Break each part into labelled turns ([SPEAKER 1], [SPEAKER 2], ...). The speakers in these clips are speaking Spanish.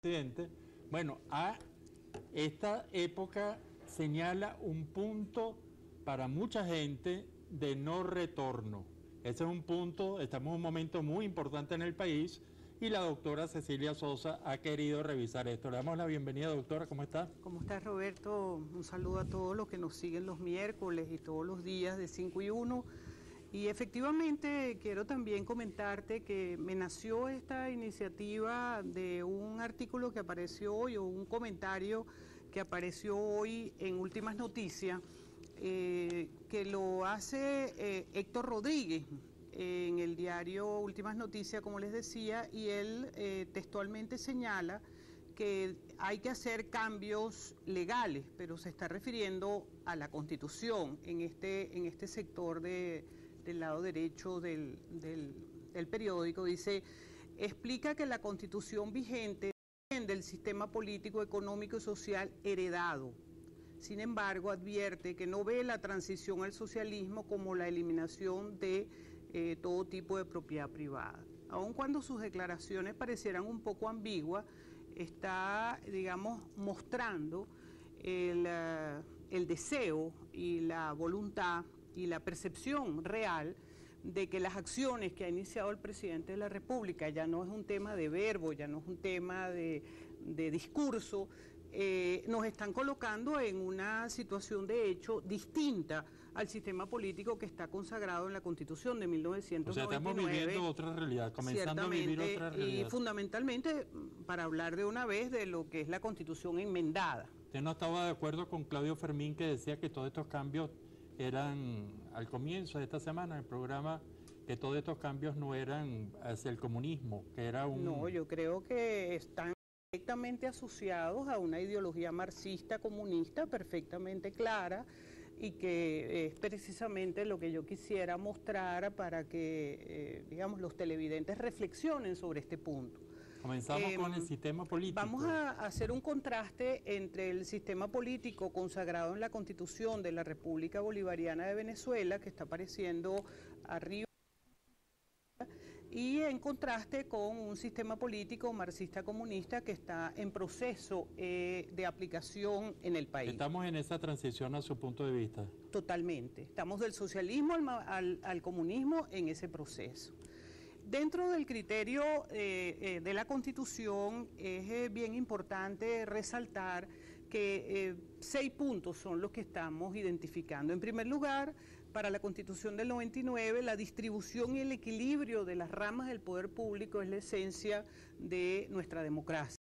[SPEAKER 1] Presidente, bueno, a esta época señala un punto para mucha gente de no retorno. Ese es un punto, estamos en un momento muy importante en el país y la doctora Cecilia Sosa ha querido revisar esto. Le damos la bienvenida, doctora, ¿cómo está?
[SPEAKER 2] ¿Cómo estás, Roberto? Un saludo a todos los que nos siguen los miércoles y todos los días de 5 y 1. Y efectivamente quiero también comentarte que me nació esta iniciativa de un artículo que apareció hoy o un comentario que apareció hoy en Últimas Noticias, que lo hace Héctor Rodríguez en el diario Últimas Noticias, como les decía, y él textualmente señala que hay que hacer cambios legales, pero se está refiriendo a la Constitución en este sector del lado derecho del periódico. Dice, explica que la Constitución vigente del sistema político, económico y social heredado. Sin embargo, advierte que no ve la transición al socialismo como la eliminación de todo tipo de propiedad privada. Aun cuando sus declaraciones parecieran un poco ambiguas, está, digamos, mostrando el deseo y la voluntad y la percepción real de que las acciones que ha iniciado el presidente de la República ya no es un tema de verbo, ya no es un tema de discurso, nos están colocando en una situación de hecho distinta al sistema político que está consagrado en la Constitución de 1999. O sea,
[SPEAKER 1] estamos viviendo otra realidad, comenzando a vivir otra realidad.
[SPEAKER 2] Y fundamentalmente, para hablar de una vez de lo que es la Constitución enmendada.
[SPEAKER 1] ¿Usted no estaba de acuerdo con Claudio Fermín, que decía que todos estos cambios eran, al comienzo de esta semana, en el programa, que todos estos cambios no eran hacia el comunismo, que era un...
[SPEAKER 2] No, yo creo que están directamente asociados a una ideología marxista comunista perfectamente clara y que es precisamente lo que yo quisiera mostrar para que, digamos, los televidentes reflexionen sobre este punto.
[SPEAKER 1] Comenzamos con el sistema político.
[SPEAKER 2] Vamos a hacer un contraste entre el sistema político consagrado en la Constitución de la República Bolivariana de Venezuela, que está apareciendo arriba, y en contraste con un sistema político marxista-comunista que está en proceso de aplicación en el país.
[SPEAKER 1] ¿Estamos en esa transición a su punto de vista?
[SPEAKER 2] Totalmente. Estamos del socialismo al comunismo en ese proceso. Dentro del criterio de la Constitución es bien importante resaltar que 6 puntos son los que estamos identificando. En primer lugar, para la Constitución del 99, la distribución y el equilibrio de las ramas del poder público es la esencia de nuestra democracia.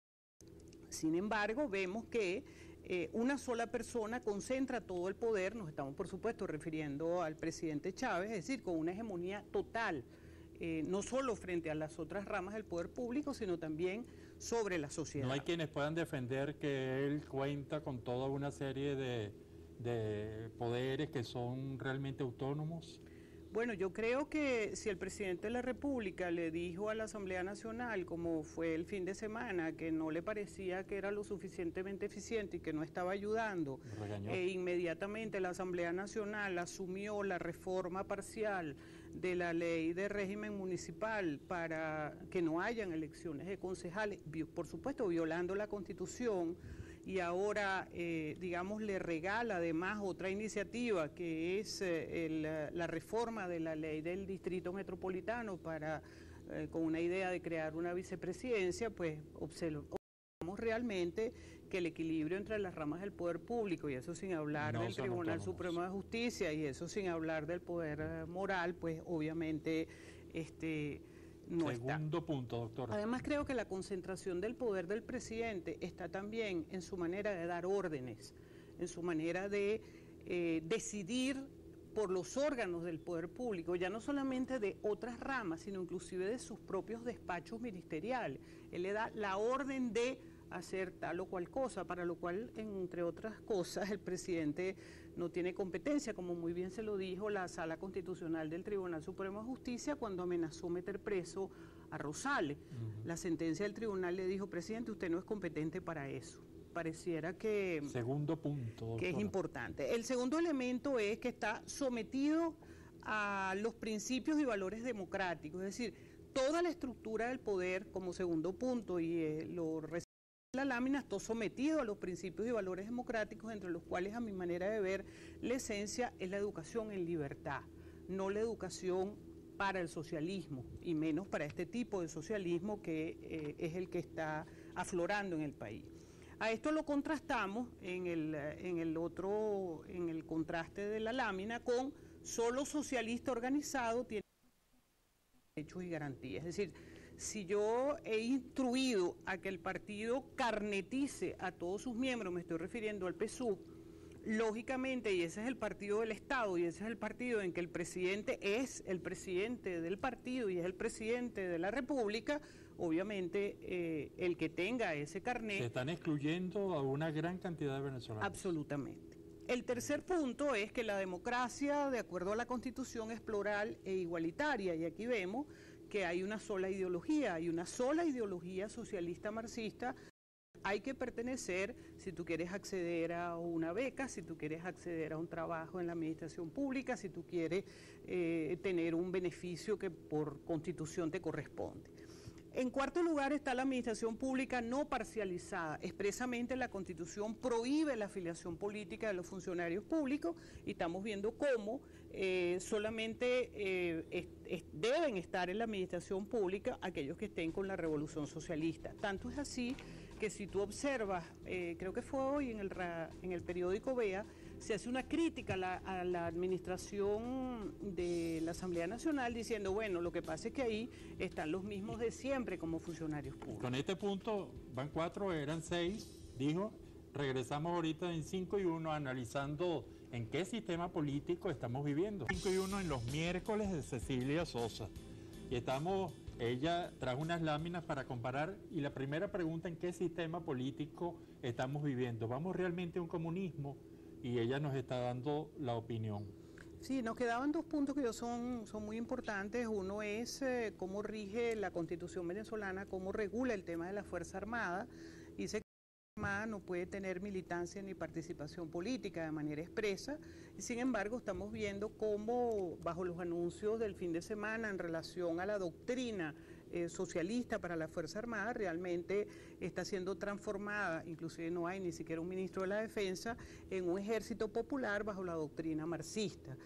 [SPEAKER 2] Sin embargo, vemos que una sola persona concentra todo el poder, nos estamos por supuesto refiriendo al presidente Chávez, es decir, con una hegemonía total. No solo frente a las otras ramas del poder público, sino también sobre la sociedad.
[SPEAKER 1] ¿No hay quienes puedan defender que él cuenta con toda una serie de poderes que son realmente autónomos?
[SPEAKER 2] Bueno, yo creo que si el presidente de la República le dijo a la Asamblea Nacional, como fue el fin de semana, que no le parecía que era lo suficientemente eficiente y que no estaba ayudando, inmediatamente la Asamblea Nacional asumió la reforma parcial de la ley de régimen municipal para que no hayan elecciones de concejales, por supuesto violando la Constitución, y ahora, digamos, le regala además otra iniciativa que es la reforma de la ley del distrito metropolitano para, con una idea de crear una vicepresidencia, pues observamos realmente que el equilibrio entre las ramas del poder público, y eso sin hablar del Tribunal Supremo de Justicia, y eso sin hablar del poder moral, pues obviamente no está.
[SPEAKER 1] Segundo punto, doctora.
[SPEAKER 2] Además, creo que la concentración del poder del presidente está también en su manera de dar órdenes, en su manera de decidir por los órganos del poder público, ya no solamente de otras ramas, sino inclusive de sus propios despachos ministeriales. Él le da la orden de hacer tal o cual cosa, para lo cual, entre otras cosas, el presidente no tiene competencia, como muy bien se lo dijo la Sala Constitucional del Tribunal Supremo de Justicia cuando amenazó meter preso a Rosales. La sentencia del tribunal le dijo, presidente, usted no es competente para eso. Pareciera que...
[SPEAKER 1] Segundo punto, doctora.
[SPEAKER 2] Que es importante. El segundo elemento es que está sometido a los principios y valores democráticos, es decir, toda la estructura del poder, como segundo punto, y lo la lámina está sometido a los principios y valores democráticos, entre los cuales, a mi manera de ver, la esencia es la educación en libertad, no la educación para el socialismo, y menos para este tipo de socialismo que es el que está aflorando en el país. A esto lo contrastamos en el contraste de la lámina con solo socialista organizado tiene derechos y garantías. Es decir, si yo he instruido a que el partido carnetice a todos sus miembros, me estoy refiriendo al PSUV, lógicamente, y ese es el partido del Estado, y ese es el partido en que el presidente es el presidente del partido y es el presidente de la República, obviamente el que tenga ese carnet...
[SPEAKER 1] Se están excluyendo a una gran cantidad de venezolanos.
[SPEAKER 2] Absolutamente. El tercer punto es que la democracia, de acuerdo a la Constitución, es plural e igualitaria, y aquí vemos que hay una sola ideología socialista marxista. Hay que pertenecer, si tú quieres acceder a una beca, si tú quieres acceder a un trabajo en la administración pública, si tú quieres tener un beneficio que por Constitución te corresponde. En cuarto lugar está la administración pública no parcializada. Expresamente la Constitución prohíbe la afiliación política de los funcionarios públicos y estamos viendo cómo solamente deben estar en la administración pública aquellos que estén con la revolución socialista. Tanto es así que si tú observas, creo que fue hoy en el periódico Vea, se hace una crítica a la administración de la Asamblea Nacional diciendo, bueno, lo que pasa es que ahí están los mismos de siempre como funcionarios públicos.
[SPEAKER 1] Con este punto, van 4, eran 6, dijo, regresamos ahorita en 5 y 1 analizando en qué sistema político estamos viviendo. 5 y 1 en los miércoles de Cecilia Sosa. Y ella trajo unas láminas para comparar y la primera pregunta, ¿en qué sistema político estamos viviendo? ¿Vamos realmente a un comunismo? Y ella nos está dando la opinión.
[SPEAKER 2] Sí, nos quedaban 2 puntos que son muy importantes. Uno es cómo rige la Constitución venezolana, cómo regula el tema de la Fuerza Armada. Dice que la Fuerza Armada no puede tener militancia ni participación política de manera expresa. Sin embargo, estamos viendo cómo, bajo los anuncios del fin de semana en relación a la doctrina socialista para la Fuerza Armada, realmente está siendo transformada, inclusive no hay ni siquiera un ministro de la Defensa, en un ejército popular bajo la doctrina marxista.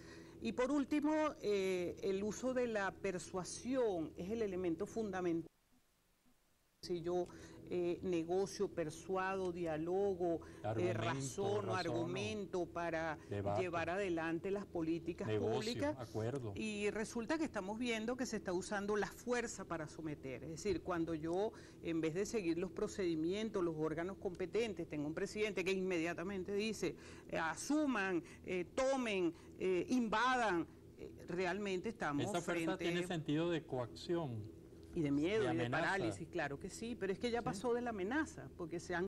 [SPEAKER 2] Y por último, el uso de la persuasión es el elemento fundamental. Si yo negocio, persuado, dialogo, razono, argumento para
[SPEAKER 1] debate,
[SPEAKER 2] llevar adelante las políticas públicas.
[SPEAKER 1] Acuerdo.
[SPEAKER 2] Y resulta que estamos viendo que se está usando la fuerza para someter. Es decir, cuando yo, en vez de seguir los procedimientos, los órganos competentes, tengo un presidente que inmediatamente dice, asuman, tomen, invadan, realmente estamos
[SPEAKER 1] Esa fuerza tiene sentido de coacción.
[SPEAKER 2] Y de miedo y de parálisis, claro que sí, pero es que ya pasó de la amenaza, porque se han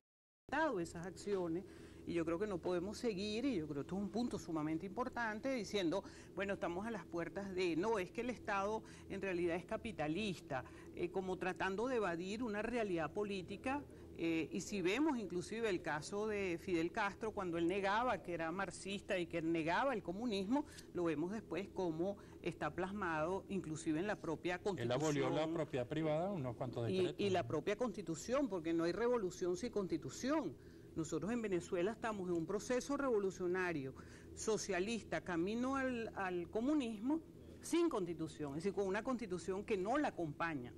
[SPEAKER 2] dado esas acciones y yo creo que no podemos seguir, y yo creo que esto es un punto sumamente importante, diciendo, bueno, estamos a las puertas de, no, es que el Estado en realidad es capitalista, como tratando de evadir una realidad política. Y si vemos inclusive el caso de Fidel Castro, cuando él negaba que era marxista y que él negaba el comunismo, lo vemos después como está plasmado inclusive en la propia Constitución.
[SPEAKER 1] Él abolió la propiedad privada, unos cuantos decretos.
[SPEAKER 2] Y la propia Constitución, porque no hay revolución sin Constitución. Nosotros en Venezuela estamos en un proceso revolucionario, socialista, camino al comunismo, sin Constitución, es decir, con una Constitución que no la acompaña.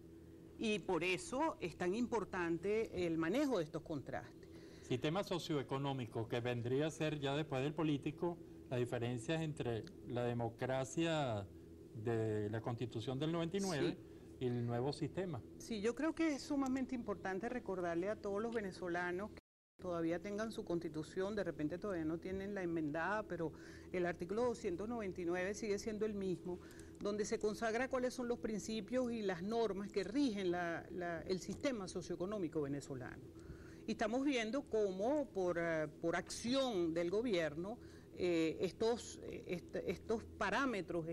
[SPEAKER 2] Y por eso es tan importante el manejo de estos contrastes.
[SPEAKER 1] Sistema socioeconómico que vendría a ser ya después del político, las diferencias entre la democracia de la Constitución del 99 y el nuevo sistema.
[SPEAKER 2] Sí, yo creo que es sumamente importante recordarle a todos los venezolanos que todavía tengan su Constitución, de repente todavía no tienen la enmendada, pero el artículo 299 sigue siendo el mismo, donde se consagra cuáles son los principios y las normas que rigen el sistema socioeconómico venezolano. Y estamos viendo cómo por acción del gobierno estos parámetros,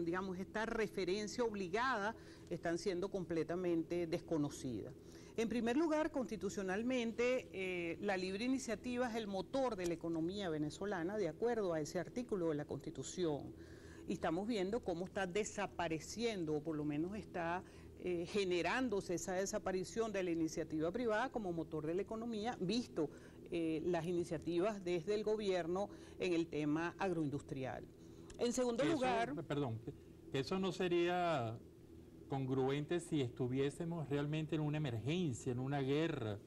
[SPEAKER 2] digamos, esta referencia obligada están siendo completamente desconocidas. En primer lugar, constitucionalmente, la libre iniciativa es el motor de la economía venezolana, de acuerdo a ese artículo de la Constitución. Y estamos viendo cómo está desapareciendo, o por lo menos está generándose esa desaparición de la iniciativa privada como motor de la economía, visto las iniciativas desde el gobierno en el tema agroindustrial. En segundo lugar...
[SPEAKER 1] Perdón, que eso no sería congruente si estuviésemos realmente en una emergencia, en una guerra,